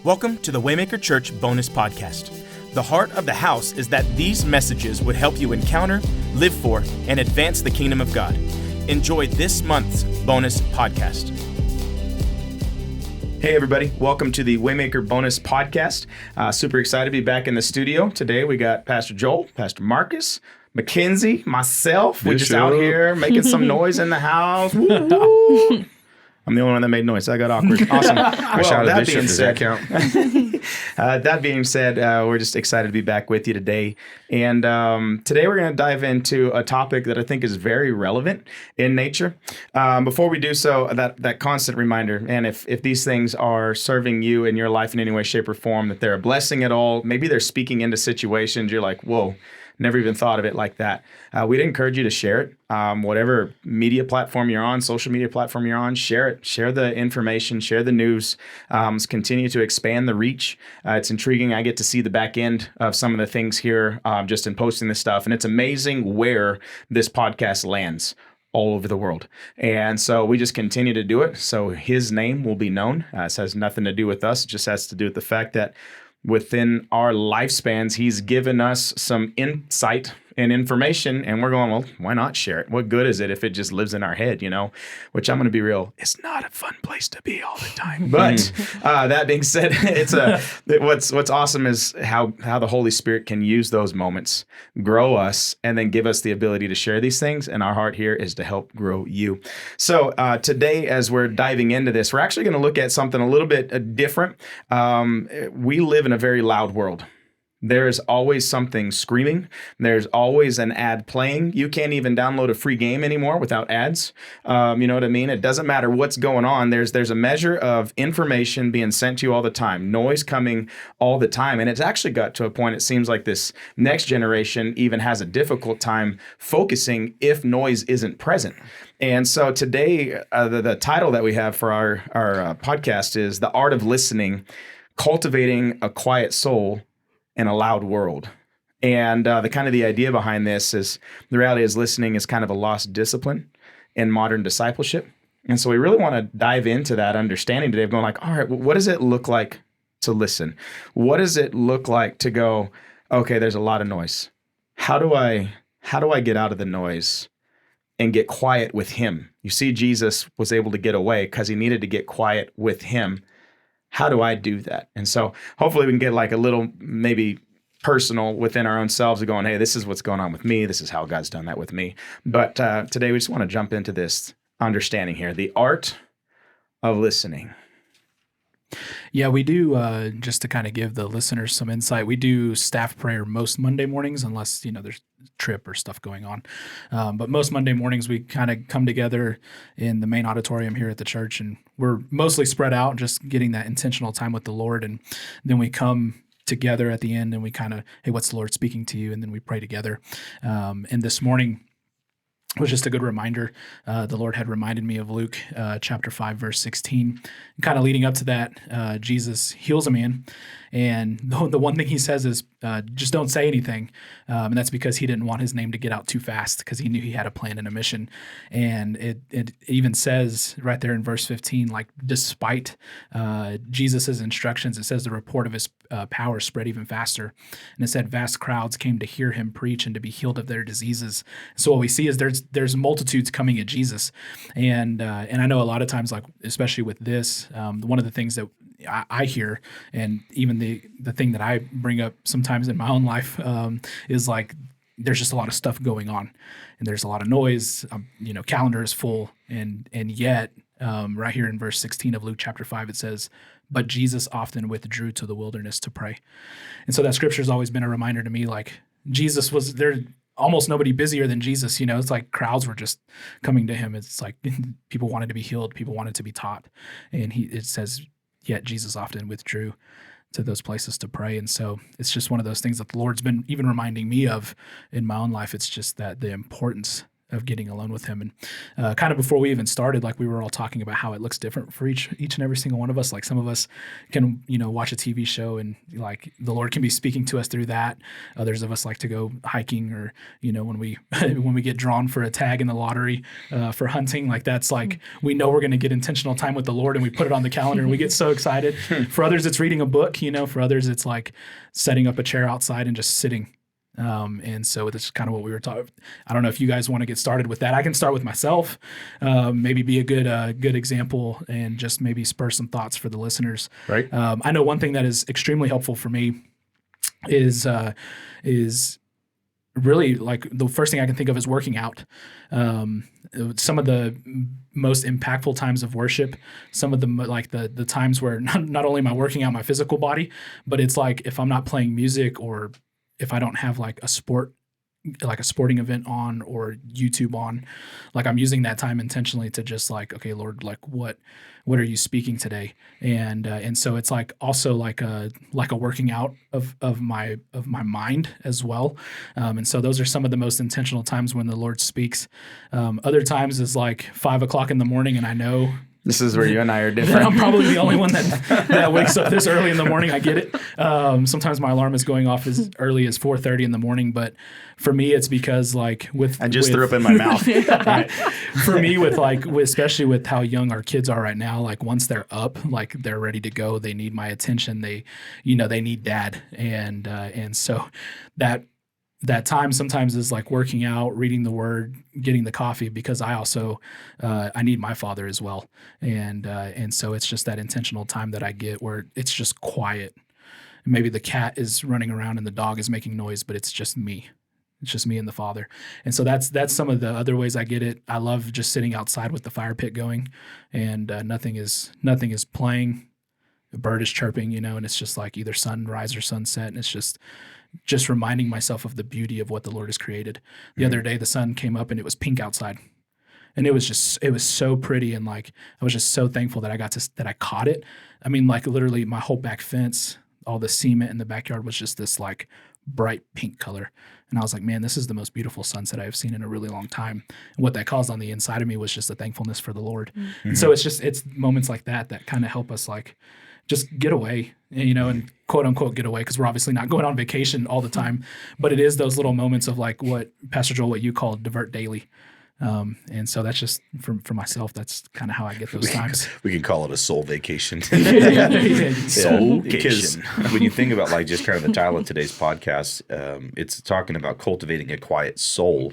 Welcome to the Waymaker Church Bonus Podcast. The heart of the house is that these messages would help you encounter, live for, and advance the kingdom of God. Enjoy this month's bonus podcast. Hey everybody, welcome to the Waymaker Bonus Podcast. Super excited to be back in the studio. Today we got Pastor Joel, Pastor Marcus, Mackenzie, myself. We're just out here making some noise in the house. Woo, woo. I'm the only one that made noise. I got awkward. Awesome. Well, that being said, that being said, we're just excited to be back with you today. And today we're going to dive into a topic that I think is very relevant in nature. Before we do so, that constant reminder, and if these things are serving you in your life in any way, shape, or form, that they're a blessing at all, maybe they're speaking into situations, you're like, whoa, never even thought of it like that. We'd encourage you to share it. Whatever media platform you're on, social media platform you're on, share it. Share the information, share the news, continue to expand the reach. It's intriguing. I get to see the back end of some of the things here just in posting this stuff. And it's amazing where this podcast lands all over the world. And so we just continue to do it. So his name will be known. This has nothing to do with us. It just has to do with the fact that within our lifespans, he's given us some insight and information, and we're going, well, why not share it? What good is it if it just lives in our head, you know? Which I'm going to be real, it's not a fun place to be all the time. But that being said, what's awesome is how the Holy Spirit can use those moments, grow us, and then give us the ability to share these things. And our heart here is to help grow you. So today, as we're diving into this, we're actually going to look at something a little bit different. We live in a very loud world. There's always something screaming. There's always an ad playing. You can't even download a free game anymore without ads. You know what I mean? It doesn't matter what's going on. There's a measure of information being sent to you all the time, noise coming all the time. And it's actually got to a point, it seems like this next generation even has a difficult time focusing if noise isn't present. And so today, the title that we have for our podcast is The Art of Listening, Cultivating a Quiet Soul in a Loud World. And the idea behind this is the reality is listening is kind of a lost discipline in modern discipleship. And so we really want to dive into that understanding today of going like, all right, well, what does it look like to listen? What does it look like to go, okay, there's a lot of noise. How do I get out of the noise and get quiet with him? You see, Jesus was able to get away because he needed to get quiet with him. How do I do that? And so hopefully we can get like a little maybe personal within our own selves of going, hey, this is what's going on with me. This is how God's done that with me. But today we just want to jump into this understanding here, the art of listening. Yeah, we do, just to kind of give the listeners some insight, we do staff prayer most Monday mornings, unless, there's trip or stuff going on. But most Monday mornings, we kind of come together in the main auditorium here at the church, and we're mostly spread out, just getting that intentional time with the Lord. And then we come together at the end and we kind of, hey, what's the Lord speaking to you? And then we pray together. And this morning was just a good reminder. The Lord had reminded me of Luke chapter 5, verse 16. Kind of leading up to that, Jesus heals a man. And the one thing he says is, just don't say anything. And that's because he didn't want his name to get out too fast because he knew he had a plan and a mission. And it even says right there in verse 15, like despite Jesus's instructions, it says the report of his power spread even faster. And it said vast crowds came to hear him preach and to be healed of their diseases. So what we see is there's multitudes coming at Jesus. And I know a lot of times, like especially with this, one of the things that I hear, and even the thing that I bring up sometimes in my own life is like there's just a lot of stuff going on, and there's a lot of noise. Calendar is full, and yet right here in verse 16 of Luke chapter 5 it says, "But Jesus often withdrew to the wilderness to pray." And so that scripture has always been a reminder to me, like Jesus was there. Almost nobody busier than Jesus. It's like crowds were just coming to him. It's like people wanted to be healed, people wanted to be taught, and it says, yet Jesus often withdrew to those places to pray. And so it's just one of those things that the Lord's been even reminding me of in my own life. It's just that the importance of getting alone with him. And kind of before we even started, like we were all talking about how it looks different for each and every single one of us. Like some of us can, watch a TV show and like the Lord can be speaking to us through that. Others of us like to go hiking, or, when we when we get drawn for a tag in the lottery for hunting, like that's like, we know we're going to get intentional time with the Lord and we put it on the calendar and we get so excited. For others, it's reading a book, for others, it's like setting up a chair outside and just sitting. And so that's kind of what we were talking. I don't know if you guys want to get started with that. I can start with myself, maybe be a good example and just maybe spur some thoughts for the listeners. Right. I know one thing that is extremely helpful for me is really like the first thing I can think of is working out. Some of the most impactful times of worship, some of the times where not only am I working out my physical body, but it's like if I'm not playing music or if I don't have like a sporting event on or YouTube on, like I'm using that time intentionally to just like, okay, Lord, like what are you speaking today? And so it's like also like a working out of my mind as well. And so those are some of the most intentional times when the Lord speaks. Other times is like 5 o'clock in the morning, and I know this is where you and I are different. I'm probably the only one that wakes up this early in the morning. I get it. Sometimes my alarm is going off as early as 4:30 in the morning, but for me, it's because like I just threw up in my mouth. Right. For me, especially with how young our kids are right now, like once they're up, like they're ready to go, they need my attention. They need dad, and so that time sometimes is like working out, reading the word, getting the coffee, because I also I need my father as well, and so it's just that intentional time that I get where it's just quiet. Maybe the cat is running around and the dog is making noise, but it's just me. It's just me and the Father. And so that's some of the other ways I get it. I love just sitting outside with the fire pit going, and nothing is playing. A bird is chirping, and it's just like either sunrise or sunset, and it's just reminding myself of the beauty of what the Lord has created. The other day, the sun came up and it was pink outside, and it was so pretty. And like, I was just so thankful that I caught it. I mean, like literally my whole back fence, all the cement in the backyard was just this like bright pink color. And I was like, man, this is the most beautiful sunset I've seen in a really long time. And what that caused on the inside of me was just a thankfulness for the Lord. Mm-hmm. And so it's moments like that kind of help us like just get away, and quote unquote get away, because we're obviously not going on vacation all the time, but it is those little moments of like what Pastor Joel, what you call divert daily. And so that's just for myself, that's kind of how I get those times. We can call it a soul vacation. Soul vacation. Because when you think about like just kind of the title of today's podcast, it's talking about cultivating a quiet soul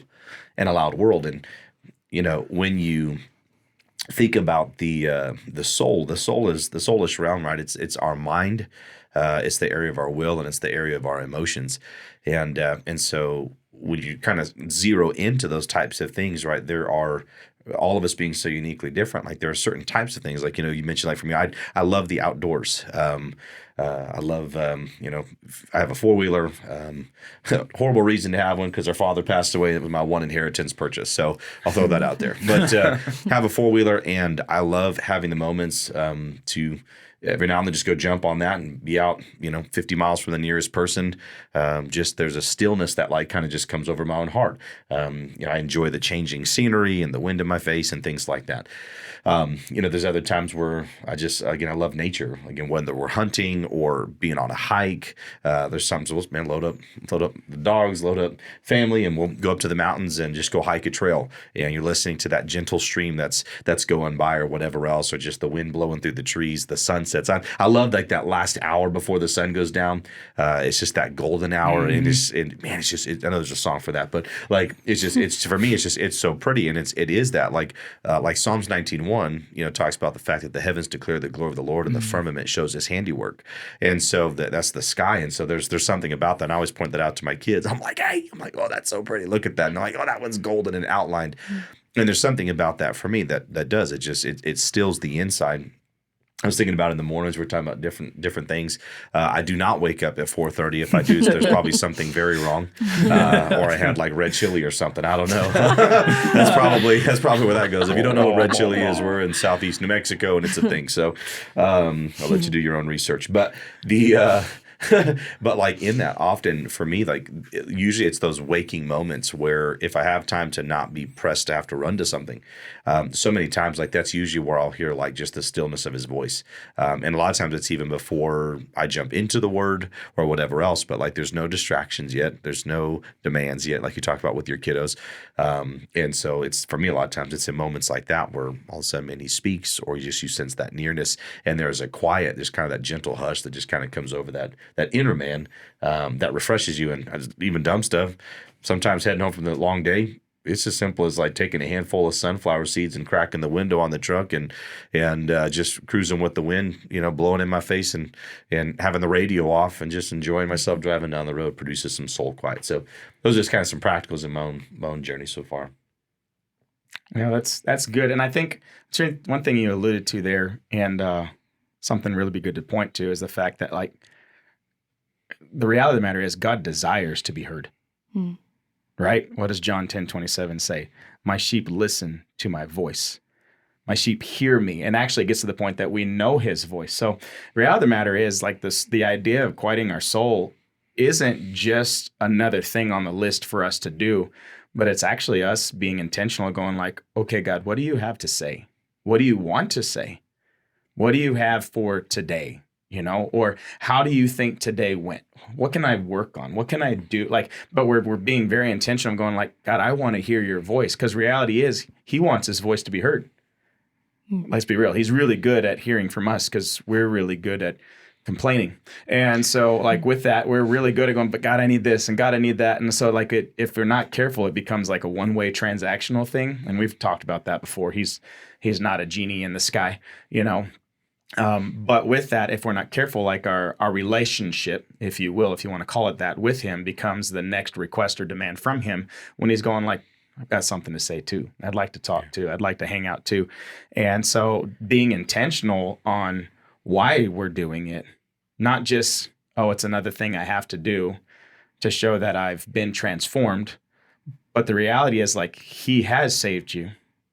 in a loud world. And, when you think about the soul is the soulish realm, right? It's our mind, it's the area of our will, and it's the area of our emotions, and so when you kind of zero into those types of things, right? There are all of us being so uniquely different. Like there are certain types of things, like you mentioned, like for me, I love the outdoors. I love, I have a 4-wheeler, horrible reason to have one because our father passed away. It was my one inheritance purchase. So I'll throw that out there, but have a 4-wheeler, and I love having the moments to every now and then just go jump on that and be out, 50 miles from the nearest person. Just there's a stillness that like kind of just comes over my own heart. I enjoy the changing scenery and the wind in my face and things like that. There's other times where I love nature. Again, whether we're hunting or being on a hike, there's times we'll load up the dogs, load up family, and we'll go up to the mountains and just go hike a trail. And you're listening to that gentle stream that's going by or whatever else, or just the wind blowing through the trees, the sunsets. I love like that last hour before the sun goes down. It's just that golden hour, and I know there's a song for that, but like it's for me, it's so pretty, and it is that like Psalms 19:1, talks about the fact that the heavens declare the glory of the Lord, and the firmament shows His handiwork, and so that's the sky, and so there's something about that. And I always point that out to my kids. I'm like, oh, that's so pretty. Look at that. And I'm like, oh, that one's golden and outlined, and there's something about that for me that does it. It stills the inside. I was thinking about in the mornings, we're talking about different things. I do not wake up at 4:30. If I do, there's probably something very wrong, or I had like red chili or something. I don't know. That's probably where that goes. If you don't know what red chili is, we're in southeast New Mexico, and it's a thing. So I'll let you do your own research. But But like in that, often for me, like usually it's those waking moments where if I have time to not be pressed to have to run to something, so many times like that's usually where I'll hear like just the stillness of his voice. And a lot of times it's even before I jump into the word or whatever else, but like there's no distractions yet. There's no demands yet, like you talked about with your kiddos. And so it's, for me, a lot of times it's in moments like that where all of a sudden, man, he speaks, or you sense that nearness, and there's a quiet, there's kind of that gentle hush that just kind of comes over that inner man that refreshes you. And even dumb stuff, sometimes heading home from the long day, it's as simple as like taking a handful of sunflower seeds and cracking the window on the truck and just cruising with the wind, blowing in my face and having the radio off and just enjoying myself driving down the road produces some soul quiet. So those are just kind of some practicals in my own journey so far. Yeah, that's good. And I think one thing you alluded to there, and something really be good to point to, is the fact that like the reality of the matter is God desires to be heard. Right? What does John 10:27 say? My sheep listen to my voice. My sheep hear me. And actually it gets to the point that we know his voice. So the reality of the matter is like the idea of quieting our soul isn't just another thing on the list for us to do, but it's actually us being intentional, going like, okay, God, what do you have to say? What do you want to say? What do you have for today? Or how do you think today went? What can I work on? What can I do? But we're being very intentional, going like, God, I want to hear your voice, because reality is he wants his voice to be heard. Let's be real. He's really good at hearing from us because we're really good at complaining. And so like with that, we're really good at going, but God, I need this and God, I need that. And so like if we're not careful, it becomes like a one-way transactional thing. And we've talked about that before. He's not a genie in the sky, But with that, if we're not careful, like our relationship, if you will, if you want to call it that, with him becomes the next request or demand from him when he's going like, I've got something to say too. I'd like to talk too. I'd like to hang out too. And so being intentional on why we're doing it, not just, oh, it's another thing I have to do to show that I've been transformed. But the reality is like he has saved you.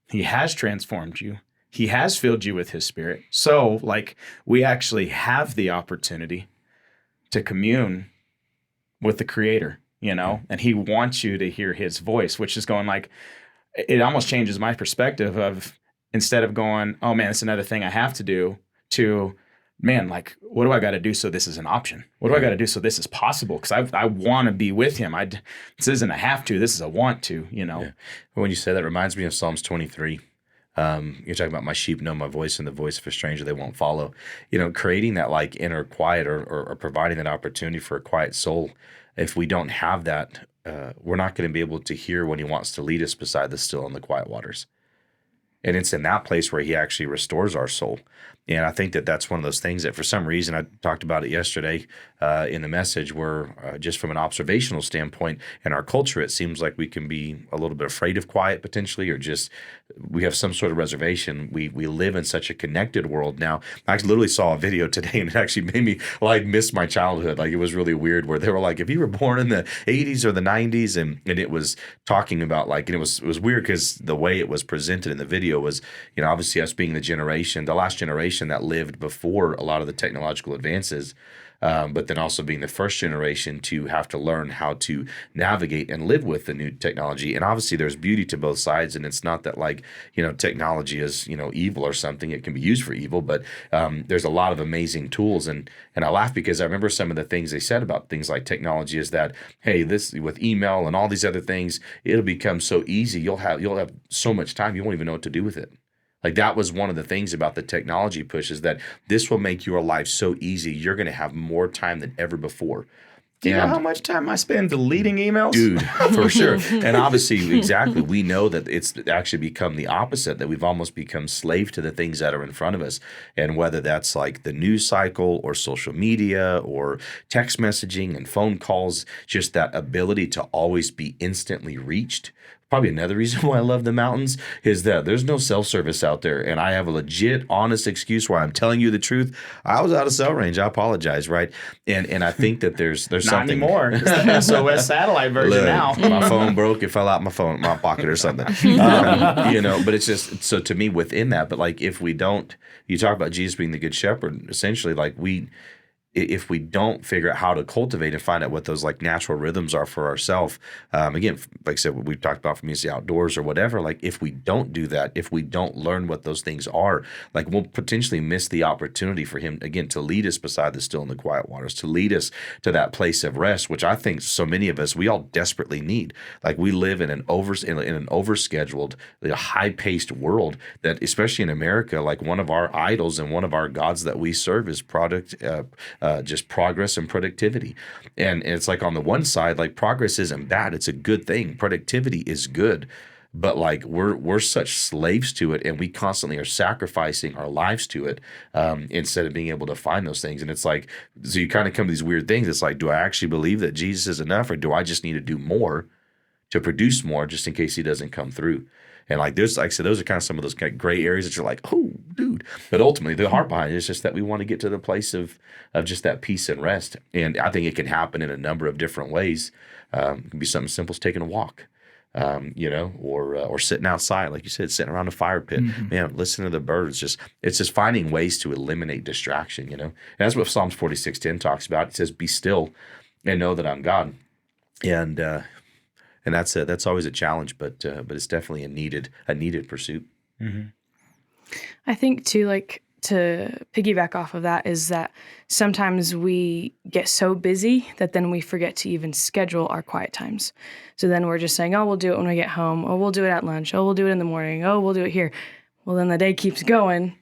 He has transformed you. He has filled you with his spirit. So like we actually have the opportunity to commune with the creator, and he wants you to hear his voice, which is going like, it almost changes my perspective of, instead of going, oh man, it's another thing I have to do, to, man, like, what do I got to do so this is an option? What do I got to do so this is possible? Because I want to be with him. This isn't a have to, this is a want to, Yeah. When you say that, it reminds me of Psalms 23. You're talking about my sheep know my voice, and the voice of a stranger they won't follow. Creating that like inner quiet or providing that opportunity for a quiet soul. If we don't have that, we're not going to be able to hear when he wants to lead us beside the still and the quiet waters. And it's in that place where he actually restores our soul. And I think that that's one of those things that for some reason, I talked about it yesterday in the message, where just from an observational standpoint in our culture, it seems like we can be a little bit afraid of quiet potentially, or just we have some sort of reservation. We live in such a connected world now. I actually literally saw a video today, and it actually made me like miss my childhood. Like it was really weird, where they were like, if you were born in the 80s or the 90s, and it was talking about like, and it was weird because the way it was presented in the video was, obviously us being the last generation that lived before a lot of the technological advances, but then also being the first generation to have to learn how to navigate and live with the new technology. And obviously there's beauty to both sides, and it's not that like, technology is, evil or something. It can be used for evil, but there's a lot of amazing tools. And I laugh because I remember some of the things they said about things like technology is that, hey, this with email and all these other things, it'll become so easy. You'll have so much time, you won't even know what to do with it. Like that was one of the things about the technology push, is that this will make your life so easy. You're going to have more time than ever before. Do you know how much time I spend deleting emails? Dude, for sure. And obviously, exactly, we know that it's actually become the opposite, that we've almost become slave to the things that are in front of us. And whether that's like the news cycle or social media or text messaging and phone calls, just that ability to always be instantly reached. Probably another reason why I love the mountains is that there's no self-service out there. And I have a legit, honest excuse why I'm telling you the truth. I was out of cell range. I apologize, right? And I think that there's Not something. Not anymore. It's the SOS satellite version now. My phone broke. It fell out my pocket or something. But it's just, so to me within that, but like if we don't, you talk about Jesus being the good shepherd, essentially like if we don't figure out how to cultivate and find out what those like natural rhythms are for ourselves, again, like I said, what we've talked about from the outdoors or whatever, like if we don't do that, if we don't learn what those things are, like we'll potentially miss the opportunity for him, again, to lead us beside the still and the quiet waters, to lead us to that place of rest, which I think so many of us, we all desperately need. Like we live in an overscheduled, high-paced world that, especially in America, like one of our idols and one of our gods that we serve is just progress and productivity. And it's like on the one side, like progress isn't bad. It's a good thing. Productivity is good. But like we're such slaves to it, and we constantly are sacrificing our lives to it instead of being able to find those things. And it's like, so you kind of come to these weird things. It's like, do I actually believe that Jesus is enough, or do I just need to do more to produce more just in case he doesn't come through? And like there's, like I said, those are kind of some of those kind of gray areas that you're like, oh, dude. But ultimately, the heart behind it is just that we want to get to the place of just that peace and rest. And I think it can happen in a number of different ways. It can be something simple as taking a walk, or sitting outside, like you said, sitting around a fire pit, man, listening to the birds. It's just finding ways to eliminate distraction, And that's what Psalms 46:10 talks about. It says, "Be still and know that I'm God." And that's always a challenge, but it's definitely a needed pursuit. Mm-hmm. I think too, like to piggyback off of that, is that sometimes we get so busy that then we forget to even schedule our quiet times. So then we're just saying, oh, we'll do it when we get home. Oh, we'll do it at lunch. Oh, we'll do it in the morning. Oh, we'll do it here. Well, then the day keeps going.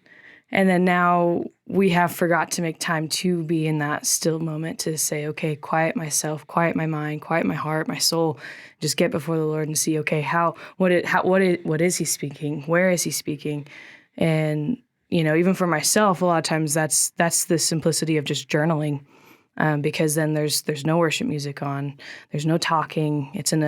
And then now we have forgot to make time to be in that still moment to say, okay, quiet myself, quiet my mind, quiet my heart, my soul, just get before the Lord and see, okay, what is he speaking? Where is he speaking? And, even for myself, a lot of times that's the simplicity of just journaling, because then there's no worship music on, there's no talking. It's in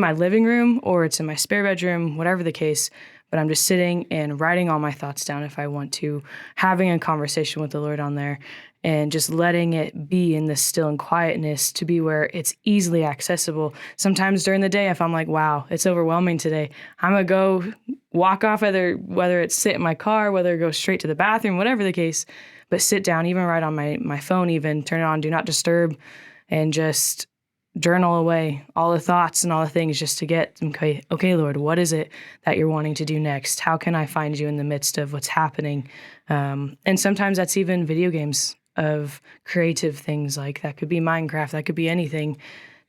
my living room or it's in my spare bedroom, whatever the case. But I'm just sitting and writing all my thoughts down if I want to, having a conversation with the Lord on there, and just letting it be in this still and quietness to be where it's easily accessible. Sometimes during the day, if I'm like, wow, it's overwhelming today, I'm going to go walk off, whether it's sit in my car, whether it go straight to the bathroom, whatever the case, but sit down, even right on my phone, even turn it on, do not disturb, and just journal away all the thoughts and all the things just to get, okay, Lord, what is it that you're wanting to do next? How can I find you in the midst of what's happening? And sometimes that's even video games of creative things, like that could be Minecraft, that could be anything,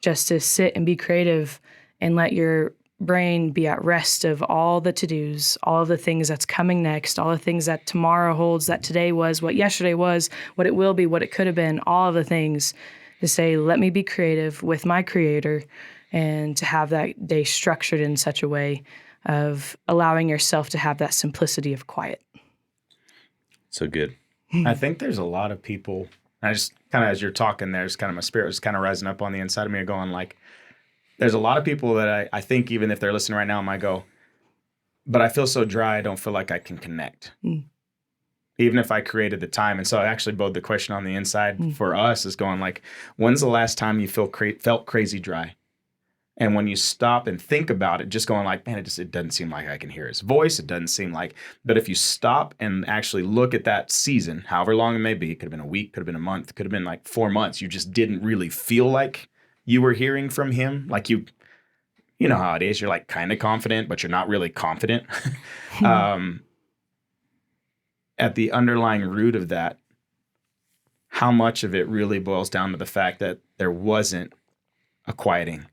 just to sit and be creative and let your brain be at rest of all the to-dos, all of the things that's coming next, all the things that tomorrow holds, that today was, what yesterday was, what it will be, what it could have been, all of the things. To say, let me be creative with my Creator, and to have that day structured in such a way of allowing yourself to have that simplicity of quiet. So good. I think there's a lot of people, I just kind of, as you're talking, there's kind of my spirit was kind of rising up on the inside of me going like, there's a lot of people that I think even if they're listening right now might go, but I feel so dry, I don't feel like I can connect. Even if I created the time. And so I actually bowed the question on the inside for us is going like, when's the last time you felt crazy dry? And when you stop and think about it, just going like, man, it doesn't seem like I can hear his voice. It doesn't seem like, but if you stop and actually look at that season, however long it may be, it could have been a week, could have been a month, could have been like 4 months. You just didn't really feel like you were hearing from him. Like you know how it is. You're like kind of confident, but you're not really confident. At the underlying root of that, how much of it really boils down to the fact that there wasn't a quieting,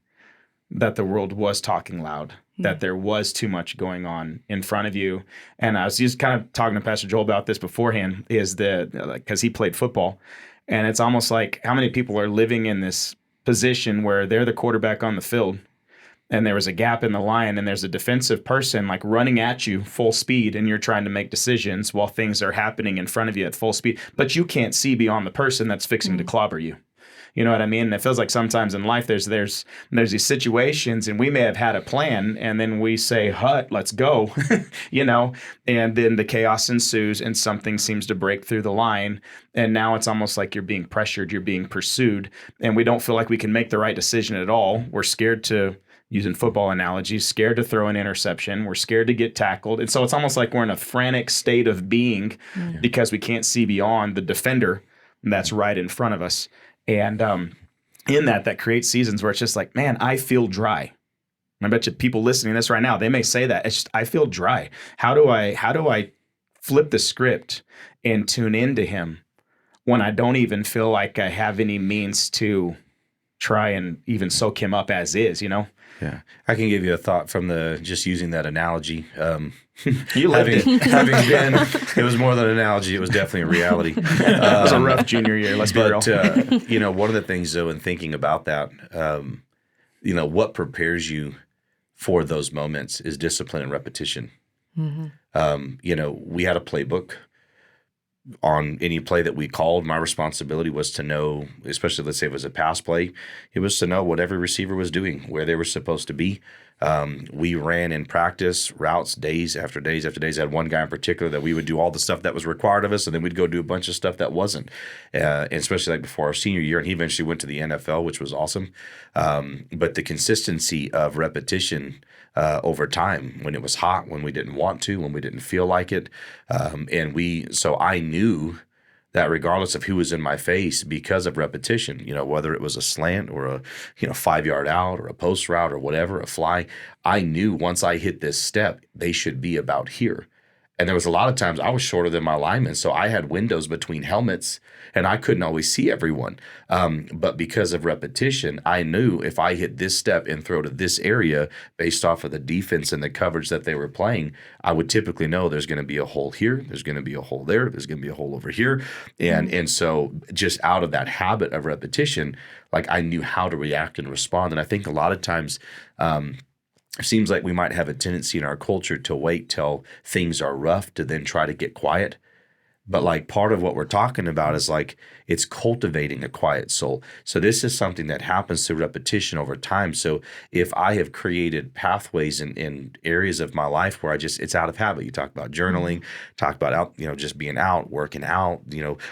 that the world was talking loud, that there was too much going on in front of you. And I was just kind of talking to Pastor Joel about this beforehand, is because he played football. And it's almost like how many people are living in this position where they're the quarterback on the field, and there was a gap in the line, and there's a defensive person like running at you full speed, and you're trying to make decisions while things are happening in front of you at full speed, but you can't see beyond the person that's fixing to clobber you. You know what I mean? And it feels like sometimes in life there's these situations, and we may have had a plan, and then we say, "Hut, let's go," and then the chaos ensues, and something seems to break through the line, and now it's almost like you're being pressured, you're being pursued, and we don't feel like we can make the right decision at all. We're scared to, using football analogies, scared to throw an interception. We're scared to get tackled. And so it's almost like we're in a frantic state of being because we can't see beyond the defender that's right in front of us. And in that creates seasons where it's just like, man, I feel dry. I bet you people listening to this right now, they may say that. It's just, I feel dry. How do I flip the script and tune into him when I don't even feel like I have any means to try and even soak him up as is, Yeah, I can give you a thought from just using that analogy. You lived it. Having been, it was more than an analogy. It was definitely a reality. It was a rough junior year. Let's be real. But one of the things though, in thinking about that, what prepares you for those moments is discipline and repetition. We had a playbook. On any play that we called, my responsibility was to know, especially let's say it was a pass play, it was to know what every receiver was doing, where they were supposed to be. We ran in practice routes days after days after days. I had one guy in particular that we would do all the stuff that was required of us, and then we'd go do a bunch of stuff that wasn't, and especially like before our senior year. And he eventually went to the NFL, which was awesome. But the consistency of repetition over time, when it was hot, when we didn't want to, when we didn't feel like it. So I knew that regardless of who was in my face, because of repetition, whether it was a slant or a 5-yard out or a post route or whatever, a fly, I knew once I hit this step, they should be about here. And there was a lot of times I was shorter than my linemen, so I had windows between helmets, and I couldn't always see everyone. But because of repetition, I knew if I hit this step and throw to this area based off of the defense and the coverage that they were playing, I would typically know there's going to be a hole here, there's going to be a hole there, there's going to be a hole over here. And so just out of that habit of repetition, like I knew how to react and respond. And I think a lot of times it seems like we might have a tendency in our culture to wait till things are rough to then try to get quiet. But like part of what we're talking about is like it's cultivating a quiet soul. So this is something that happens through repetition over time. So if I have created pathways in areas of my life where it's out of habit. You talk about journaling, talk about out, just being out, working out,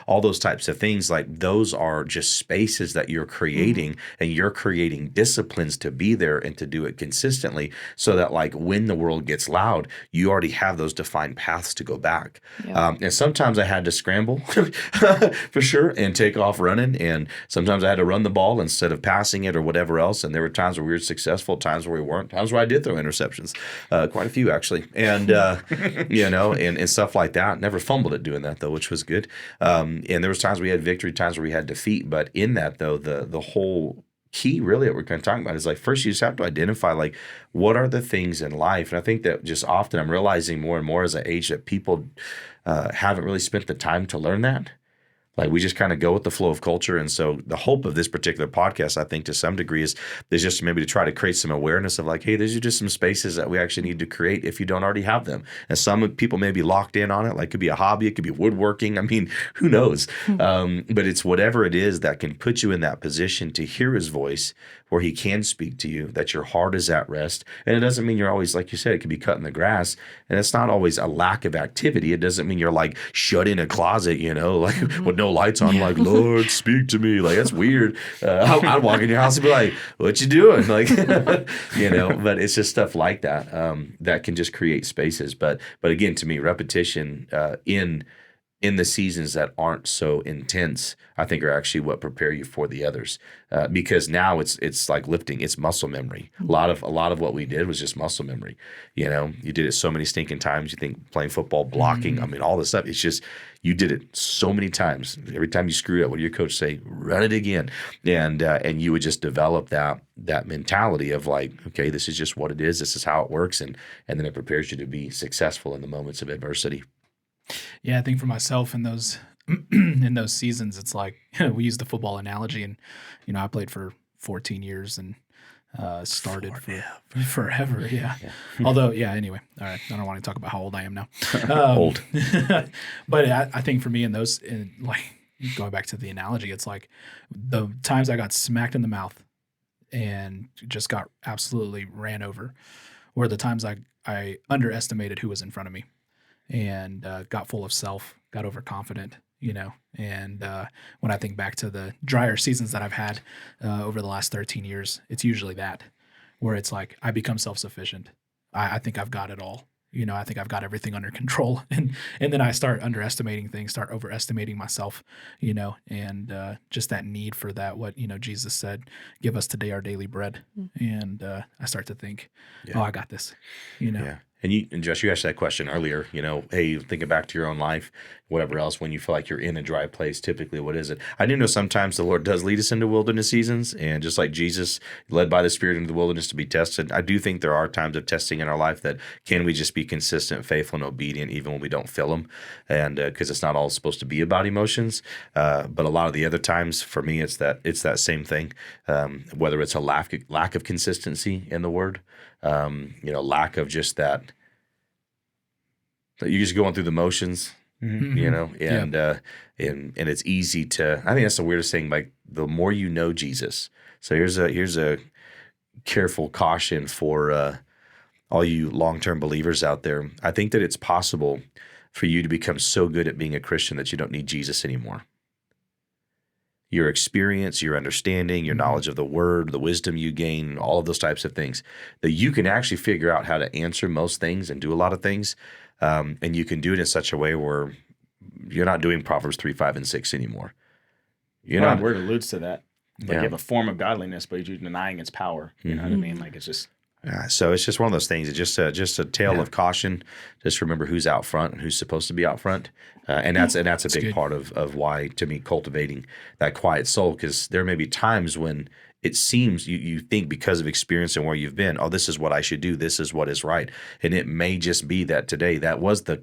all those types of things. Like those are just spaces that you're creating, and you're creating disciplines to be there and to do it consistently, so that like when the world gets loud, you already have those defined paths to go back. Yeah. And sometimes I had to scramble for sure and take off running, and sometimes I had to run the ball instead of passing it or whatever else. And there were times where we were successful, times where we weren't, times where I did throw interceptions, quite a few actually, and and stuff like that. Never fumbled at doing that though, which was good. And there was times we had victory, times where we had defeat. But in that though, the whole key really that we're kind of talking about is like, first you just have to identify like what are the things in life. And I think that just often I'm realizing more and more as I age that people haven't really spent the time to learn that. Like we just kind of go with the flow of culture. And so the hope of this particular podcast, I think to some degree is just maybe to try to create some awareness of like, hey, these are just some spaces that we actually need to create if you don't already have them. And some people may be locked in on it. Like it could be a hobby, it could be woodworking. I mean, who knows? But it's whatever it is that can put you in that position to hear his voice, where he can speak to you, that your heart is at rest. And it doesn't mean you're always, like you said, it could be cutting the grass. And it's not always a lack of activity. It doesn't mean you're like shut in a closet, like with no lights on, like, Lord, speak to me. Like, that's weird. I'd walk in your house and be like, what you doing? Like, but it's just stuff like that that can just create spaces. But again, to me, repetition in the seasons that aren't so intense, I think are actually what prepare you for the others. Because now it's like lifting, it's muscle memory. A lot of what we did was just muscle memory. You did it so many stinking times. You think playing football, blocking, I mean, all this stuff. It's just, you did it so many times. Every time you screw up, what did your coach say? Run it again. And you would just develop that mentality of like, okay, this is just what it is. This is how it works. And then it prepares you to be successful in the moments of adversity. Yeah, I think for myself in those seasons, it's like we use the football analogy, and I played for 14 years and started for forever. Yeah. Although, anyway, all right. I don't want to talk about how old I am now. Old. But I think for me like going back to the analogy, it's like the times I got smacked in the mouth and just got absolutely ran over were the times I underestimated who was in front of me. And got full of self, got overconfident, And when I think back to the drier seasons that I've had over the last 13 years, it's usually that, where it's like I become self-sufficient. I think I've got it all, I think I've got everything under control. And then I start underestimating things, start overestimating myself, and just that need for that, what, Jesus said, give us today our daily bread. And I start to think, oh, I got this, Yeah. And Josh, you asked that question earlier, hey, thinking back to your own life, whatever else, when you feel like you're in a dry place, typically, what is it? I do know sometimes the Lord does lead us into wilderness seasons, and just like Jesus led by the Spirit into the wilderness to be tested, I do think there are times of testing in our life that can we just be consistent, faithful, and obedient even when we don't feel them, and because it's not all supposed to be about emotions, but a lot of the other times for me, it's that same thing, whether it's a lack of consistency in the Word, lack of just that you're just going through the motions, and it's easy to, I think that's the weirdest thing, like the more you know Jesus. So here's a careful caution for all you long-term believers out there. I think that it's possible for you to become so good at being a Christian that you don't need Jesus anymore. Your experience, your understanding, your knowledge of the Word, the wisdom you gain, all of those types of things, that you can actually figure out how to answer most things and do a lot of things. And you can do it in such a way where you're not doing Proverbs 3, 5, and 6 anymore. The word alludes to that. Like you have a form of godliness, but you're denying its power. You know what I mean? Like it's just. So it's just one of those things. It's just a tale of caution. Just remember who's out front and who's supposed to be out front, and that's a big part of why, to me, cultivating that quiet soul. Because there may be times when it seems you think because of experience and where you've been, oh, this is what I should do. This is what is right. And it may just be that today that was the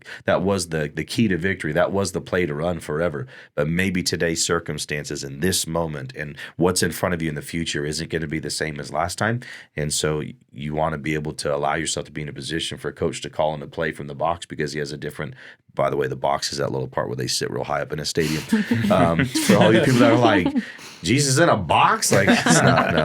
key to victory. That was the play to run forever. But maybe today's circumstances in this moment and what's in front of you in the future isn't going to be the same as last time. And so you want to be able to allow yourself to be in a position for a coach to call in a play from the box because he has a different, by the way, the box is that little part where they sit real high up in a stadium. For all you people that are like, Jesus in a box? Like, it's not,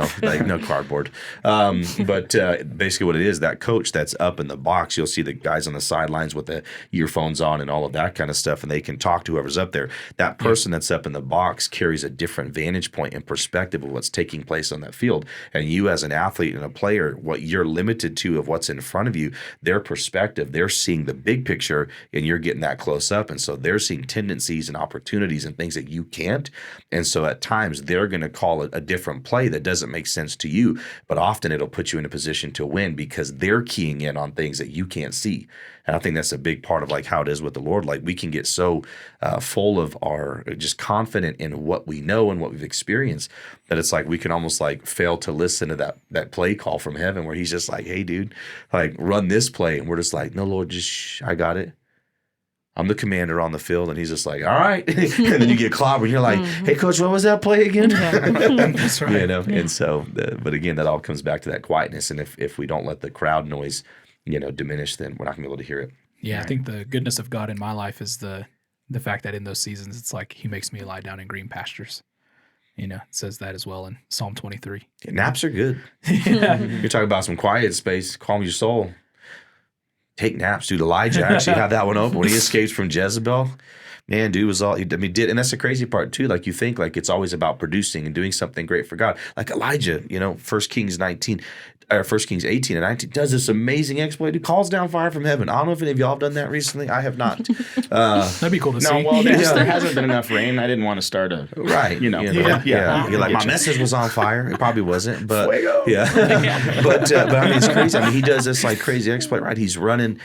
no cardboard. But basically what it is, that coach that's up in the box, you'll see the guys on the sidelines with the earphones on and all of that kind of stuff, and they can talk to whoever's up there. That person that's up in the box carries a different vantage point and perspective of what's taking place on that field. And you as an athlete and a player, what you're limited to of what's in front of you, their perspective, they're seeing the big picture, and you're getting that close up. And so they're seeing tendencies and opportunities and things that you can't. And so at times they're going to call it a different play that doesn't make sense to you, but often it'll put you in a position to win because they're keying in on things that you can't see. And I think that's a big part of like how it is with the Lord. Like we can get so full of our just confident in what we know and what we've experienced that it's like we can almost like fail to listen to that play call from heaven where he's just like, hey, dude, like run this play. And we're just like, no, Lord, just I got it. I'm the commander on the field, and he's just like, all right. And then you get clobbered, and you're like, hey, coach, what was that play again? That's right. And so, but again, that all comes back to that quietness. And if we don't let the crowd noise, diminish, then we're not going to be able to hear it. Yeah, I think the goodness of God in my life is the fact that in those seasons, it's like he makes me lie down in green pastures. It says that as well in Psalm 23. Yeah, naps are good. You're talking about some quiet space, calm your soul. Take naps, dude. Elijah actually had that one open when he escapes from Jezebel. Man, dude was all, and that's the crazy part too. Like you think like it's always about producing and doing something great for God. Like Elijah, 1 Kings 18 and 19 does this amazing exploit. He calls down fire from heaven. I don't know if any of y'all have done that recently. I have not. That'd be cool to see. No, well, there hasn't been enough rain. I didn't want to start a Yeah. You're like, my message was on fire. It probably wasn't, but but I mean, it's crazy. I mean, he does this like crazy exploit, right? He's running,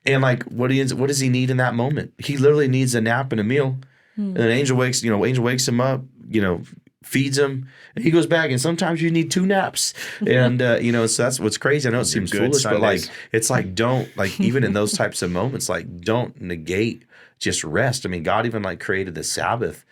and like, what does he need in that moment? He literally needs a nap and a meal. And an angel wakes him up, feeds him, and he goes back. And sometimes you need 2 naps. And, so that's what's crazy. I know it seems foolish, but like, it's like, don't, like, even in those types of moments, like, don't negate just rest. I mean, God even like created the Sabbath,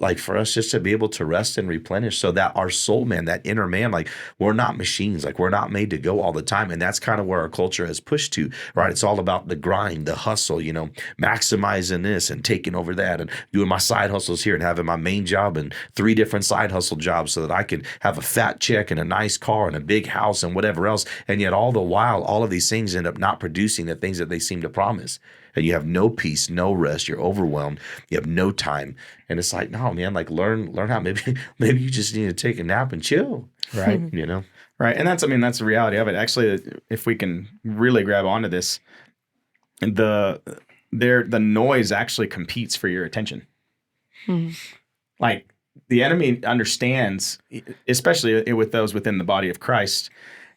like for us just to be able to rest and replenish so that our soul, man, that inner man, like we're not machines, like we're not made to go all the time. And that's kind of where our culture has pushed to, right? It's all about the grind, the hustle, maximizing this and taking over that and doing my side hustles here and having my main job and 3 different side hustle jobs so that I can have a fat check and a nice car and a big house and whatever else. And yet all the while, all of these things end up not producing the things that they seem to promise. And you have no peace, no rest. You're overwhelmed. You have no time. And it's like, no, man, like learn how maybe you just need to take a nap and chill. Right. Right. And that's the reality of it. Actually, if we can really grab onto this, the noise actually competes for your attention. Like the enemy understands, especially with those within the body of Christ,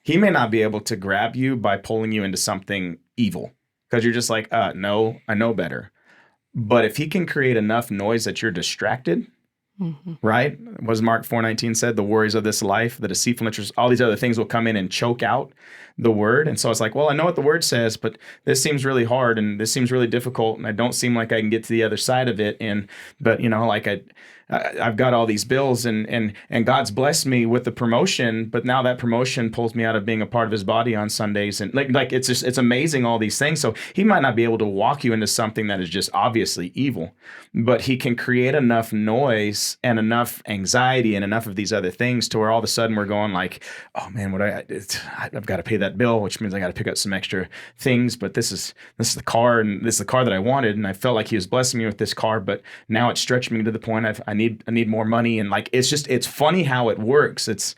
he may not be able to grab you by pulling you into something evil because you're just like, no, I know better. But if he can create enough noise that you're distracted, right? What does Mark 4:19 said? The worries of this life, the deceitful interests, all these other things will come in and choke out the word. And so it's like, well, I know what the word says, but this seems really hard and this seems really difficult. And I don't seem like I can get to the other side of it. But like I've got all these bills and God's blessed me with the promotion, but now that promotion pulls me out of being a part of his body on Sundays. And like it's amazing, all these things. So he might not be able to walk you into something that is just obviously evil, but he can create enough noise and enough anxiety and enough of these other things to where all of a sudden we're going like, oh man, I've got to pay that bill, which means I got to pick up some extra things, but this is the car, and this is the car that I wanted. And I felt like he was blessing me with this car, but now it's stretched me to the point I need more money. And like, it's funny how it works. It's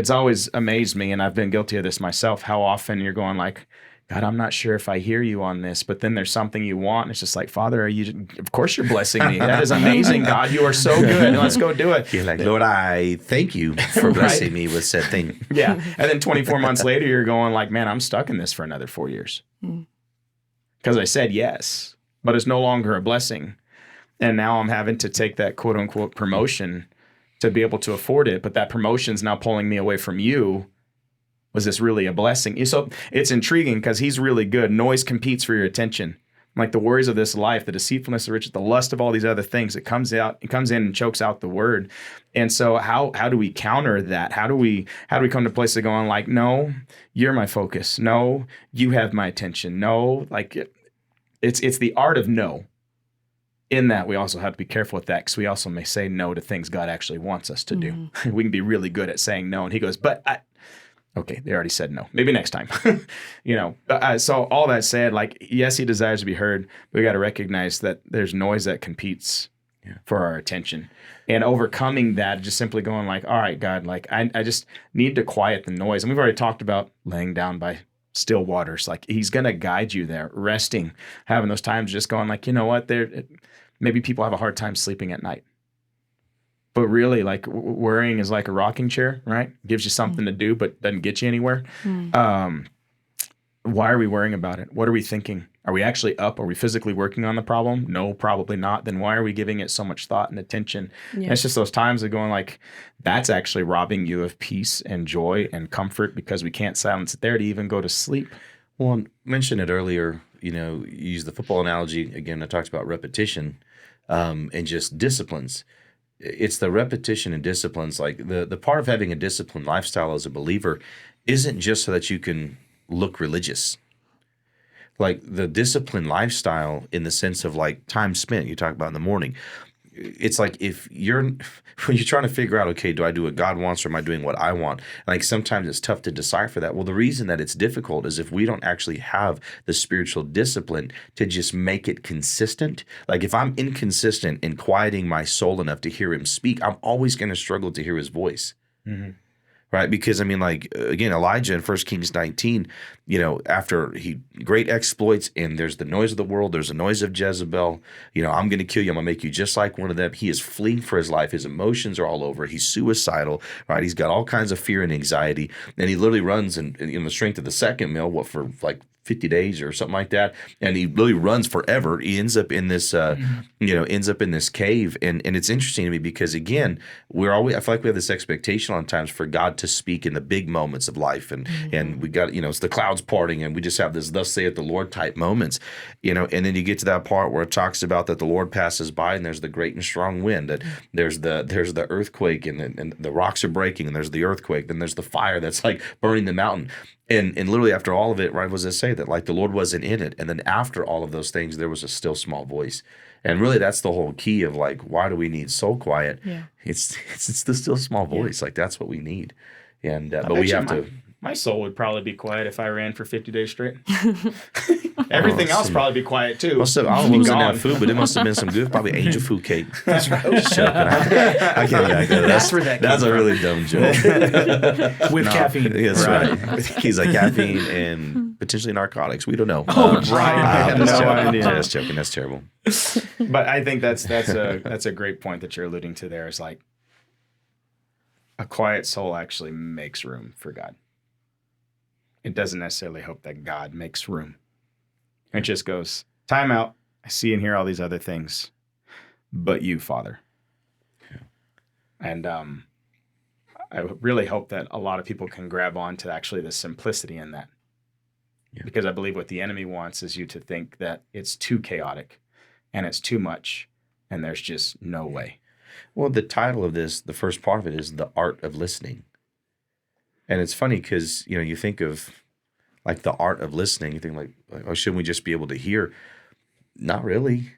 always amazed me. And I've been guilty of this myself, how often you're going like, God, I'm not sure if I hear you on this, but then there's something you want. And it's just like, Father, of course you're blessing me. That is amazing, God. You are so good. Let's go do it. You're like, Lord, I thank you for blessing me with said thing. Yeah. And then 24 months later, you're going like, man, I'm stuck in this for another 4 years. Because I said yes, but it's no longer a blessing. And now I'm having to take that quote unquote promotion to be able to afford it. But that promotion's now pulling me away from you. Was this really a blessing? So it's intriguing because he's really good. Noise competes for your attention. Like the worries of this life, the deceitfulness of riches, the lust of all these other things, it comes in and chokes out the word. And so how do we counter that? How do we come to a place of going like, no, you're my focus. No, you have my attention. No, like it's the art of no. In that, we also have to be careful with that because we also may say no to things God actually wants us to do. We can be really good at saying no. And he goes, okay, they already said no. Maybe next time. So all that said, like, yes, he desires to be heard. But we got to recognize that there's noise that competes for our attention. And overcoming that, just simply going like, all right, God, like, I just need to quiet the noise. And we've already talked about laying down by still waters. Like, he's going to guide you there, resting, having those times just going like, you know what, maybe people have a hard time sleeping at night. But really, like, worrying is like a rocking chair, right? Gives you something to do, but doesn't get you anywhere. Why are we worrying about it? What are we thinking? Are we actually up? Are we physically working on the problem? No, probably not. Then why are we giving it so much thought and attention? Yeah. And it's just those times of going like, that's actually robbing you of peace and joy and comfort because we can't silence it there to even go to sleep. Well, I mentioned it earlier, you use the football analogy. Again, I talked about repetition and just disciplines. It's the repetition and disciplines. Like the part of having a disciplined lifestyle as a believer isn't just so that you can look religious. Like the disciplined lifestyle in the sense of like time spent, you talk about in the morning. It's like when you're trying to figure out, okay, do I do what God wants or am I doing what I want? Like sometimes it's tough to decipher that. Well, the reason that it's difficult is if we don't actually have the spiritual discipline to just make it consistent. Like if I'm inconsistent in quieting my soul enough to hear him speak, I'm always going to struggle to hear his voice. Mm-hmm. Right? Because again, Elijah in 1 Kings 19, after great exploits and there's the noise of the world, there's the noise of Jezebel, I'm going to kill you. I'm going to make you just like one of them. He is fleeing for his life. His emotions are all over. He's suicidal, right? He's got all kinds of fear and anxiety. And he literally runs in the strength of the second mill, for like 50 days or something like that. And he really runs forever. He ends up in this, cave. And it's interesting to me because again, I feel like we have this expectation on times for God to speak in the big moments of life. And we got, it's the clouds parting and we just have this, thus saith the Lord type moments, and then you get to that part where it talks about that the Lord passes by and there's the great and strong wind, that there's the earthquake and the rocks are breaking and there's the earthquake, then there's the fire that's like burning the mountain. And literally after all of it, right, was it say that like the Lord wasn't in it. And then after all of those things, there was a still small voice. And really that's the whole key of like, why do we need soul quiet? Yeah. It's the still small voice. Yeah. Like that's what we need. And but we have to. My soul would probably be quiet if I ran for 50 days straight. Everything else probably be quiet too. I don't know wasn't that food, but it must have been some good, probably angel food cake. That's right. I can't back that. That's a really dumb joke. With caffeine. That's right. He's like caffeine and potentially narcotics. We don't know. Right. I had no idea. Just joking. That's terrible. But I think that's a great point that you're alluding to there. Is like a quiet soul actually makes room for God. It doesn't necessarily hope that God makes room. It just goes, time out. I see and hear all these other things, but you, Father. Yeah. And I really hope that a lot of people can grab on to actually the simplicity in that. Yeah. Because I believe what the enemy wants is you to think that it's too chaotic and it's too much and there's just no way. Well, the title of this, the first part of it, is The Art of Listening. And it's funny because, you think of like the art of listening, you think like, oh, shouldn't we just be able to hear? Not really.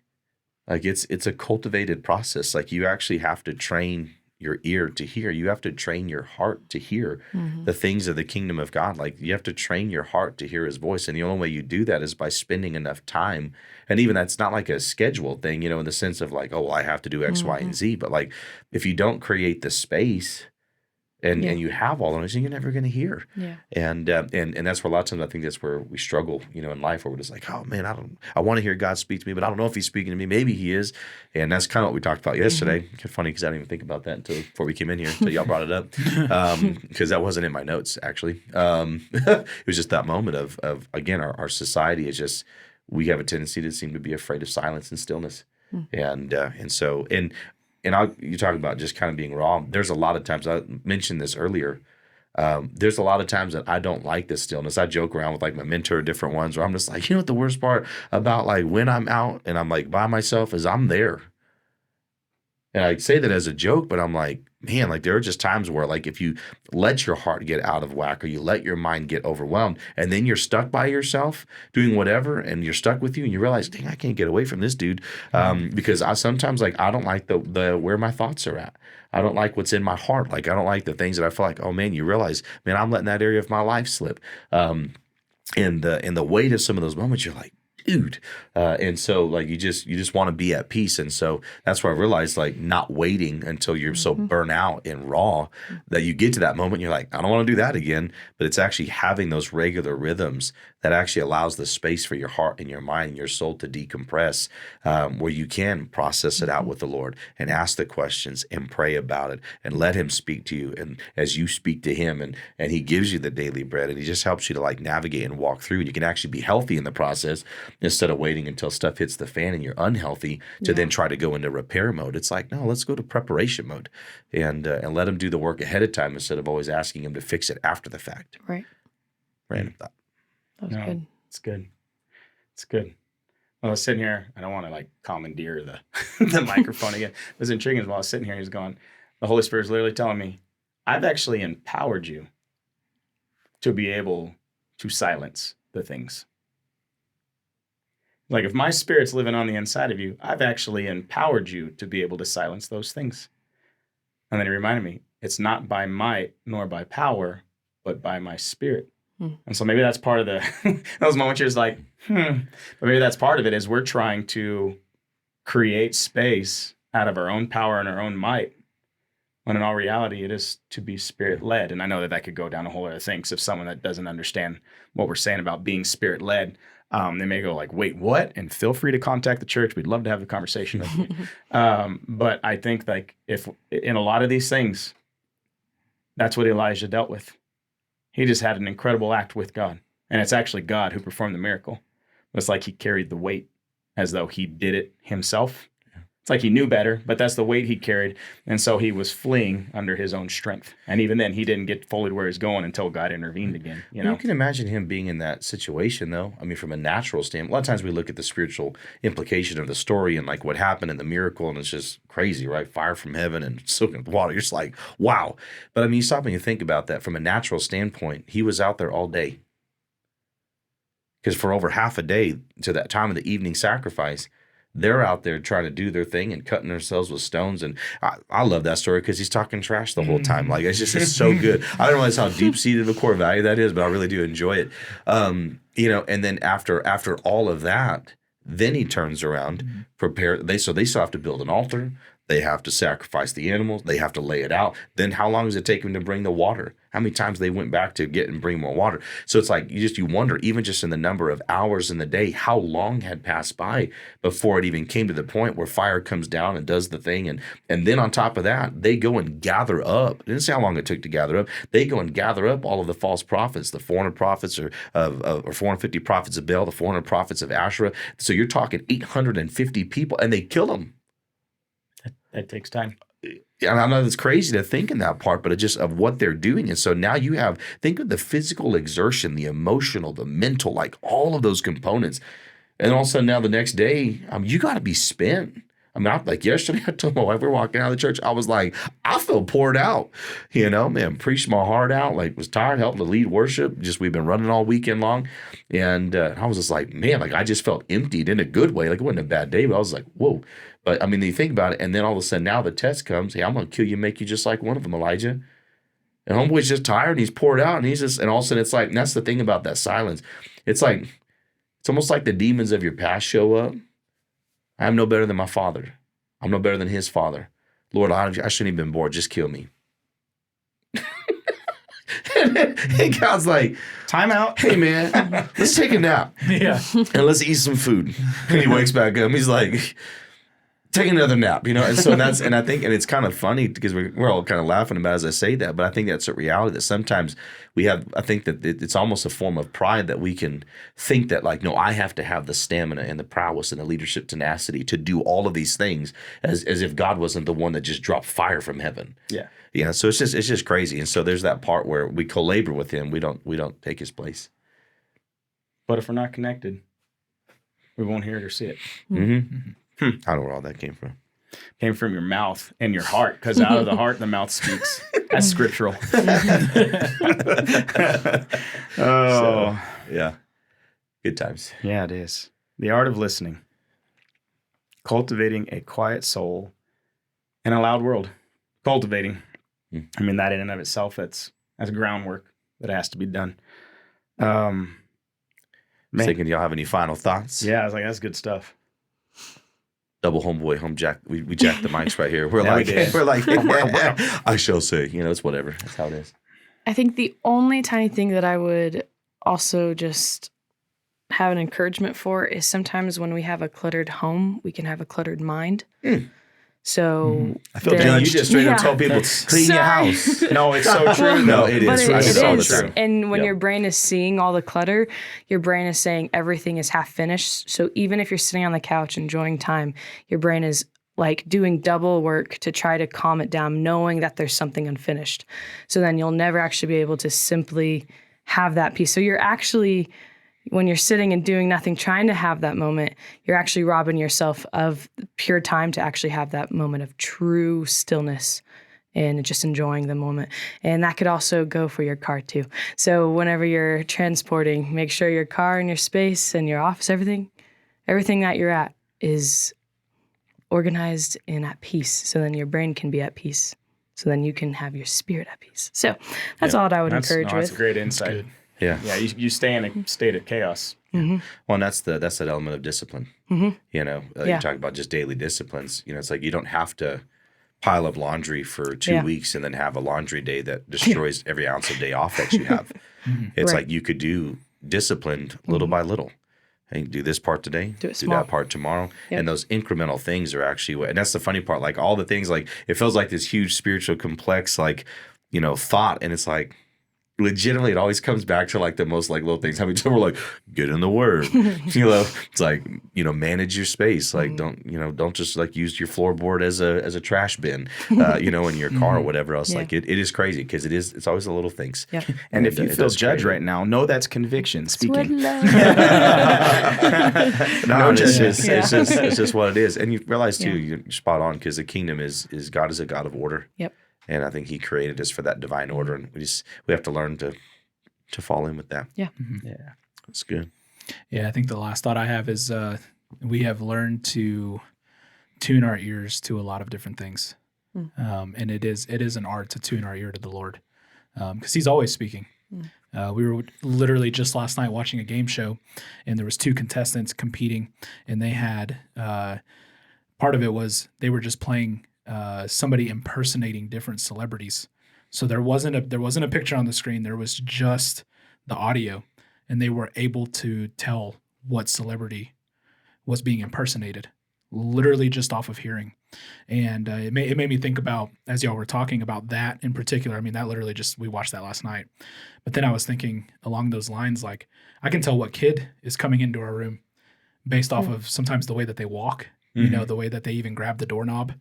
Like it's a cultivated process. Like you actually have to train your ear to hear. You have to train your heart to hear the things of the kingdom of God. Like you have to train your heart to hear his voice. And the only way you do that is by spending enough time. And even that's not like a scheduled thing, in the sense of like, oh, well, I have to do X, Y, and Z. But like if you don't create the space and you have all of those, you're never going to hear. Yeah. And that's where a lot of times I think that's where we struggle, in life, where we're just like, oh man, I want to hear God speak to me, but I don't know if he's speaking to me. Maybe he is. And that's kind of what we talked about yesterday. It's funny because I didn't even think about that before we came in here, until y'all brought it up. Because that wasn't in my notes, actually. It was just that moment of again, our society is just, we have a tendency to seem to be afraid of silence and stillness. And you talk about just kind of being raw. There's a lot of times, I mentioned this earlier, there's a lot of times that I don't like this stillness. I joke around with like my mentor, different ones, where I'm just like, what the worst part about like when I'm out and I'm like by myself is I'm there. And I say that as a joke, but I'm like, man, like there are just times where like if you let your heart get out of whack or you let your mind get overwhelmed and then you're stuck by yourself doing whatever and you're stuck with you and you realize, dang, I can't get away from this dude. Because I sometimes like I don't like the where my thoughts are at. I don't like what's in my heart. Like I don't like the things that I feel like, oh man, you realize, man, I'm letting that area of my life slip. And the weight of some of those moments, you're like, dude. And so like you just want to be at peace. And so that's where I realized like not waiting until you're so burnt out and raw that you get to that moment, you're like, I don't want to do that again. But it's actually having those regular rhythms that actually allows the space for your heart and your mind and your soul to decompress, where you can process it out with the Lord and ask the questions and pray about it and let him speak to you. And as you speak to him and he gives you the daily bread and he just helps you to like navigate and walk through, and you can actually be healthy in the process instead of waiting until stuff hits the fan and you're unhealthy to then try to go into repair mode. It's like, no, let's go to preparation mode and let him do the work ahead of time instead of always asking him to fix it after the fact. Right. Random thought. That was good. It's good. It's good. Well, I was sitting here. I don't want to like commandeer the microphone again. It was intriguing while I was sitting here. He's going, the Holy Spirit is literally telling me, I've actually empowered you to be able to silence the things. Like if my spirit's living on the inside of you, I've actually empowered you to be able to silence those things. And then he reminded me, it's not by might nor by power, but by my spirit. And so maybe that's part of those moments you're just like, But maybe that's part of it is we're trying to create space out of our own power and our own might, when in all reality, it is to be spirit-led. And I know that could go down a whole other thing. So if someone that doesn't understand what we're saying about being spirit-led, they may go like, wait, what? And feel free to contact the church. We'd love to have a conversation with you. But I think like if in a lot of these things, that's what Elijah dealt with. He just had an incredible act with God. And it's actually God who performed the miracle. But it's like he carried the weight as though he did it himself. It's like he knew better, but that's the weight he carried. And so he was fleeing under his own strength. And even then, he didn't get fully where he's going until God intervened again. You can imagine him being in that situation, though. I mean, from a natural standpoint, a lot of times we look at the spiritual implication of the story and like what happened in the miracle, and it's just crazy, right? Fire from heaven and soaking with water. You're just like, wow. But I mean, you stop and you think about that from a natural standpoint. He was out there all day. Because for over half a day to that time of the evening sacrifice, they're out there trying to do their thing and cutting themselves with stones. And I love that story because he's talking trash the whole time. Like, it's so good. I don't realize how deep-seated of a core value that is, but I really do enjoy it. And then after all of that, then he turns around, prepare. So they still have to build an altar. They have to sacrifice the animals. They have to lay it out. Then how long does it take them to bring the water? How many times they went back to get and bring more water? So it's like you wonder, even just in the number of hours in the day, how long had passed by before it even came to the point where fire comes down and does the thing. And then on top of that, they go and gather up. It didn't say how long it took to gather up. They go and gather up all of the false prophets, the 400 prophets or 450 prophets of Baal, the 400 prophets of Asherah. So you're talking 850 people, and they kill them. That takes time. And I know it's crazy to think in that part, but it's just of what they're doing. And so now think of the physical exertion, the emotional, the mental, like all of those components. And all of a sudden now the next day, you got to be spent. Like yesterday, I told my wife, we were walking out of the church. I was like, I feel poured out, man, preached my heart out, like was tired, helping to lead worship. We've been running all weekend long. And I was just like, man, like I just felt emptied in a good way. Like it wasn't a bad day, but I was like, whoa. But you think about it. And then all of a sudden now the test comes. Hey, I'm going to kill you, make you just like one of them, Elijah. And homeboy's just tired and he's poured out and all of a sudden it's like, and that's the thing about that silence. It's almost like the demons of your past show up. I am no better than my father. I'm no better than his father. Lord, I shouldn't have been born. Just kill me. and God's like, time out. Hey, man, let's take a nap. Yeah. And let's eat some food. And he wakes back up. He's like, take another nap, And so and I think, and it's kind of funny because we're all kind of laughing about it as I say that, but I think that's a reality that sometimes I think that it's almost a form of pride that we can think that like, no, I have to have the stamina and the prowess and the leadership tenacity to do all of these things as if God wasn't the one that just dropped fire from heaven. Yeah. Yeah. So it's just crazy. And so there's that part where we co-labor with him. We don't take his place. But if we're not connected, we won't hear it or see it. Mm-hmm. I don't know where all that came from. Came from your mouth and your heart, because out of the heart the mouth speaks. That's scriptural. So, yeah. Good times. Yeah, it is. The art of listening. Cultivating a quiet soul in a loud world. Cultivating. That in and of itself, that's groundwork that has to be done. Thinking y'all have any final thoughts? Yeah, I was like, that's good stuff. Double homeboy, home jack. We jack the mics right here. We're Yeah, like, I shall say, it's whatever. That's how it is. I think the only tiny thing that I would also just have an encouragement for is sometimes when we have a cluttered home, we can have a cluttered mind. So I feel judged. You just straight up told people, clean your house. No, it's so true. No, it But is. it It's is. all true. And when Yep. your brain is seeing all the clutter, your brain is saying everything is half finished. So even if you're sitting on the couch enjoying time, your brain is like doing double work to try to calm it down, knowing that there's something unfinished. So then you'll never actually be able to simply have that peace. So you're actually, when you're sitting and doing nothing, trying to have that moment, you're actually robbing yourself of pure time to actually have that moment of true stillness and just enjoying the moment. And that could also go for your car too. So whenever you're transporting, make sure your car and your space and your office, everything that you're at is organized and at peace. So then your brain can be at peace. So then you can have your spirit at peace. So that's all I would encourage That's with. a great insight. good. Yeah. Yeah, you stay in a state of chaos. Well, and that's that element of discipline. You talk about just daily disciplines. It's like you don't have to pile up laundry for 2 weeks and then have a laundry day that destroys every ounce of day off that you have. It's Right. like you could do disciplined little by little. Hey, do this part today, Do it small. that part tomorrow. Yep. And those incremental things are actually and that's the funny part. Like all the things, like it feels like this huge spiritual complex, like, thought. And it's like, legitimately, it always comes back to like the most like little things. How many times we're like, get in the word, it's like, manage your space. Like, don't just like use your floorboard as a trash bin, in your car or whatever else. Yeah. Like it is crazy because it's always the little things. Yep. And if you it feel does judged create- right now, know that's conviction speaking. No, No it's judgment. it's just what it is. And you realize too, you're spot on, because the kingdom is God is a God of order. Yep. And I think he created us for that divine order. And we have to learn to fall in with that. Yeah. Yeah. That's good. Yeah, I think the last thought I have is we have learned to tune our ears to a lot of different things, and it is an art to tune our ear to the Lord, because He's always speaking. We were literally just last night watching a game show, and there was 2 contestants competing, and they had part of it was they were just playing somebody impersonating different celebrities. So there wasn't a picture on the screen. There was just the audio, and they were able to tell what celebrity was being impersonated, literally just off of hearing. And it made me think about, as y'all were talking about that in particular. I mean, that literally we watched that last night. But then I was thinking along those lines, like I can tell what kid is coming into our room based off of sometimes the way that they walk, you know, the way that they even grab the doorknob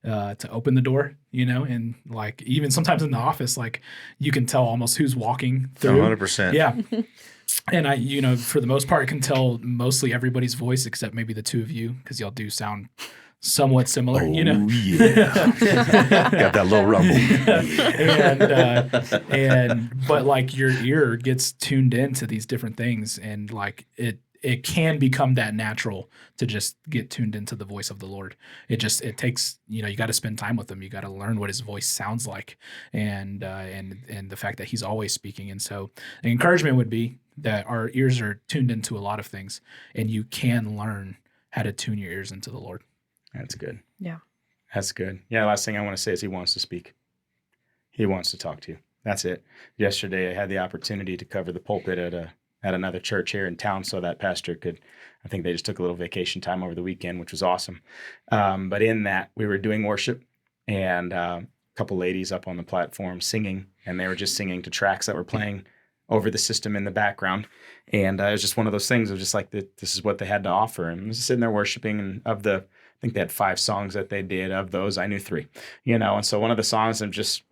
to open the door, you know, and like even sometimes in the office, like you can tell almost who's walking through. 100%. Yeah. And I, you know, for the most part, can tell mostly everybody's voice except maybe the two of you, because y'all do sound somewhat similar, you know. Yeah. Got that little rumble. But like your ear gets tuned into these different things, and like it can become that natural to just get tuned into the voice of the Lord. It takes, you know, you got to spend time with him. You got to learn what his voice sounds like, and the fact that he's always speaking. And so the encouragement would be that our ears are tuned into a lot of things, and you can learn how to tune your ears into the Lord. That's good. Yeah. That's good. Yeah, last thing I want to say is he wants to speak. He wants to talk to you. That's it. Yesterday I had the opportunity to cover the pulpit at another church here in town, so that pastor could, I think they just took a little vacation time over the weekend, which was awesome. But in that, we were doing worship, and a couple ladies up on the platform singing, and they were just singing to tracks that were playing over the system in the background. And it was just one of those things of just like, this is what they had to offer. And I was sitting there worshiping, and I think they had 5 songs that they did. Of those, I knew 3, you know? And so one of the songs I'm just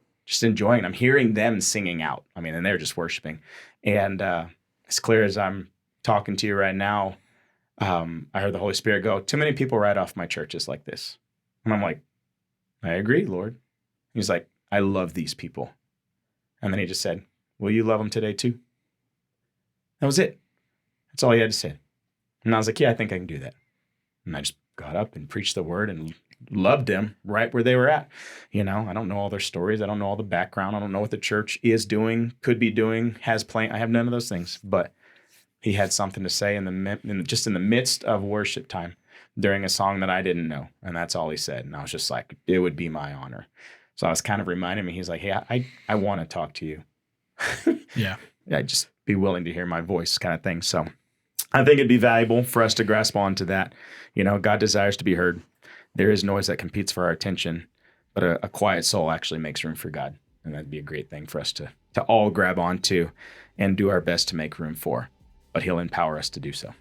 enjoying, I'm hearing them singing out. I mean, and they're just worshiping. And as clear as I'm talking to you right now, I heard the Holy Spirit go, too many people write off my churches like this. And I'm like, I agree, Lord. He's like, I love these people. And then he just said, will you love them today too? That was it. That's all he had to say. And I was like, yeah, I think I can do that. And I just got up and preached the word and loved them right where they were at. You know, I don't know all their stories. I don't know all the background. I don't know what the church is doing, could be doing, has planned. I have none of those things. But he had something to say in the midst of worship time during a song that I didn't know. And that's all he said. And I was just like, it would be my honor. So I was kind of reminding me, he's like, hey, I want to talk to you. Yeah. Yeah, just be willing to hear my voice kind of thing. So I think it'd be valuable for us to grasp onto that. You know, God desires to be heard. There is noise that competes for our attention, but a quiet soul actually makes room for God. And that'd be a great thing for us to all grab onto and do our best to make room for. But he'll empower us to do so.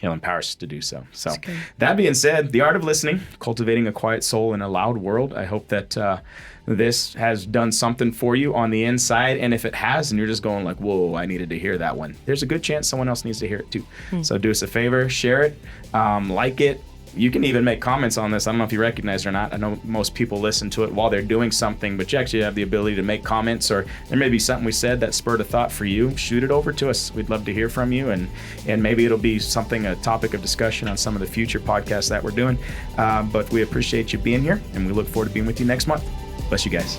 He'll empower us to do so. So that being said, the art of listening, cultivating a quiet soul in a loud world. I hope that this has done something for you on the inside. And if it has, and you're just going like, whoa, I needed to hear that one, there's a good chance someone else needs to hear it too. So do us a favor, share it, like it. You can even make comments on this. I don't know if you recognize it or not. I know most people listen to it while they're doing something, but you actually have the ability to make comments, or there may be something we said that spurred a thought for you. Shoot it over to us. We'd love to hear from you, and maybe it'll be a topic of discussion on some of the future podcasts that we're doing. But we appreciate you being here, and we look forward to being with you next month. Bless you guys.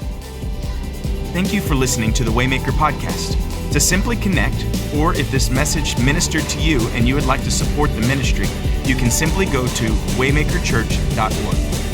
Thank you for listening to the Waymaker Podcast. To simply connect, or if this message ministered to you and you would like to support the ministry, you can simply go to waymakerchurch.org.